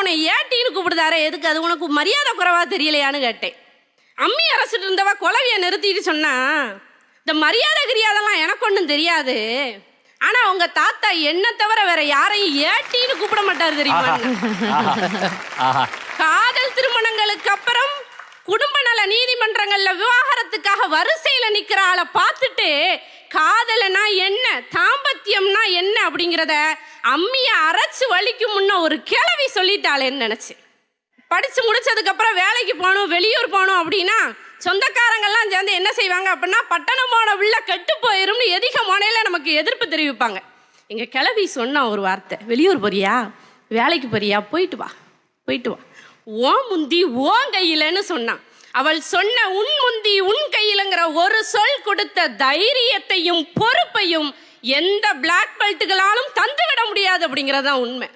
உன்னை ஏட்டின்னு கூப்பிடுதாரே, எதுக்கு? அது உனக்கு மரியாதை குறைவா தெரியலையான்னு கேட்டேன். அம்மி அரசிட்டு இருந்தவ குலவியை நிறுத்திட்டு சொன்னா, இந்த மரியாதை கிரியாதெல்லாம் எனக்கு ஒன்றும் தெரியாது, ஆனா உங்க தாத்தா என்ன தவிர வேற யாரையும் ஏட்டின்னு கூப்பிட மாட்டாரு தெரியுமா? காதல் திருமணங்களுக்கு அப்புறம் குடும்ப நல நீதிமன்றங்கள்ல விவாகரத்துக்காக வரிசையில நிக்கிற ஆளை பார்த்துட்டு காதலனா என்ன, தாம்பத்தியம்னா என்ன அப்படிங்கிறத அம்மிய அரைச்சு வலிக்கும் முன்ன ஒரு கிழவி சொல்லிட்டாளேன்னு நினைச்சு. படிச்சு முடிச்சதுக்கு அப்புறம் வேலைக்கு போகணும், வெளியூர் போகணும் அப்படின்னா சொந்தக்காரங்கள்லாம் சேர்ந்து என்ன செய்வாங்க அப்படின்னா, பட்டணம் போன உள்ள கெட்டு போயிரும்னு எதிக முனையில நமக்கு எதிர்ப்பு தெரிவிப்பாங்க. எங்க கிழவி சொன்னா ஒரு வார்த்தை, வெளியூர் போறியா, வேலைக்கு போறியா, போயிட்டு வா போயிட்டு வா, ஓ முந்தி ஓன் கையிலன்னு சொன்னான். அவள் சொன்ன உன் முந்தி உன் கையிலங்கிற ஒரு சொல் கொடுத்த தைரியத்தையும் பொறுப்பையும் எந்த பிளாக் பெல்ட்டுகளாலும் தந்துவிட முடியாது அப்படிங்கறதுதான் உண்மை.